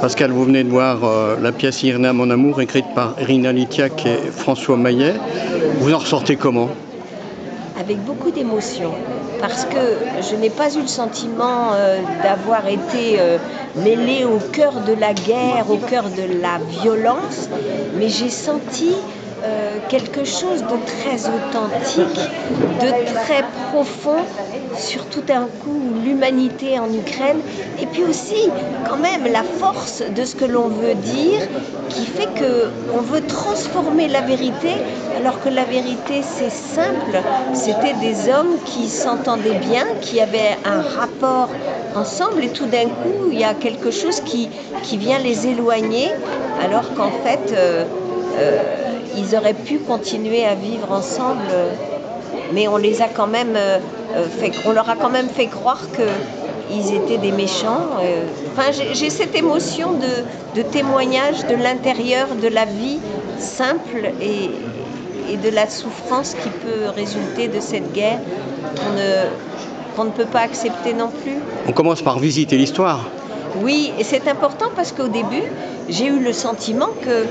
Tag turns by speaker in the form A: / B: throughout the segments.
A: Pascal, vous venez de voir la pièce Irina, mon amour, écrite par Irina Litiak et François Maillet. Vous en ressortez comment?
B: Avec beaucoup d'émotion, parce que je n'ai pas eu le sentiment d'avoir été mêlée au cœur de la guerre, au cœur de la violence, mais j'ai senti quelque chose de très authentique, de très profond, sur tout un coup l'humanité en Ukraine, et puis aussi quand même la force de ce que l'on veut dire, qui fait qu'on veut transformer la vérité, alors que la vérité c'est simple, c'était des hommes qui s'entendaient bien, qui avaient un rapport ensemble, et tout d'un coup il y a quelque chose qui vient les éloigner, alors qu'en fait ils auraient pu continuer à vivre ensemble, mais on les a quand même on leur a quand même fait croire qu'ils étaient des méchants. Enfin, j'ai cette émotion de témoignage de l'intérieur de la vie simple et de la souffrance qui peut résulter de cette guerre qu'on ne peut pas accepter non plus.
A: On commence par visiter l'histoire.
B: Oui, et c'est important parce qu'au début, j'ai eu le sentiment que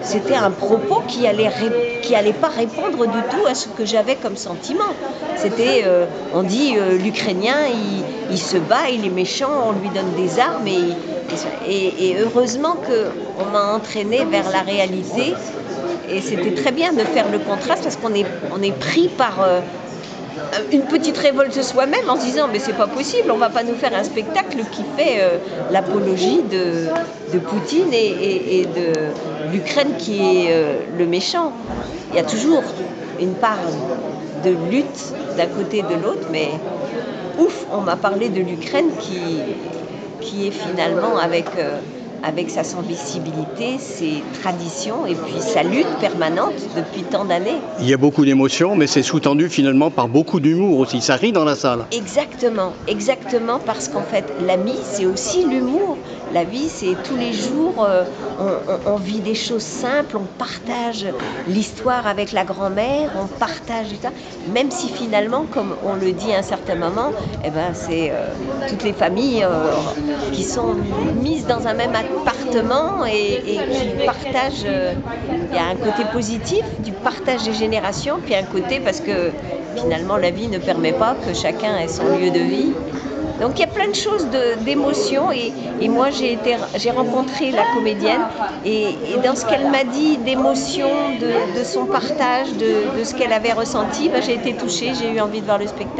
B: c'était un propos qui allait pas répondre du tout à ce que j'avais comme sentiment. C'était, on dit, l'Ukrainien, il se bat, il est méchant, on lui donne des armes, et heureusement qu'on m'a entraîné vers la réalité. Et c'était très bien de faire le contraste parce qu'on est pris par une petite révolte soi-même en se disant mais c'est pas possible, on va pas nous faire un spectacle qui fait l'apologie de Poutine et de l'Ukraine qui est le méchant. Il y a toujours une part de lutte d'un côté et de l'autre, mais ouf, on m'a parlé de l'Ukraine qui est finalement avec sa sensibilité, ses traditions et puis sa lutte permanente depuis tant d'années.
A: Il y a beaucoup d'émotions, mais c'est sous-tendu finalement par beaucoup d'humour aussi. Ça rit dans la salle.
B: Exactement, parce qu'en fait, l'ami, c'est aussi l'humour. La vie, c'est tous les jours, on vit des choses simples, on partage l'histoire avec la grand-mère, on partage tout ça, même si finalement, comme on le dit à un certain moment, eh ben, c'est toutes les familles qui sont mises dans un même appartement et qui partagent. Il y a un côté positif du partage des générations, puis un côté parce que finalement la vie ne permet pas que chacun ait son lieu de vie. Donc il y a plein de choses d'émotions et moi j'ai rencontré la comédienne et dans ce qu'elle m'a dit d'émotions, de son partage, de ce qu'elle avait ressenti, ben, j'ai été touchée, j'ai eu envie de voir le spectacle.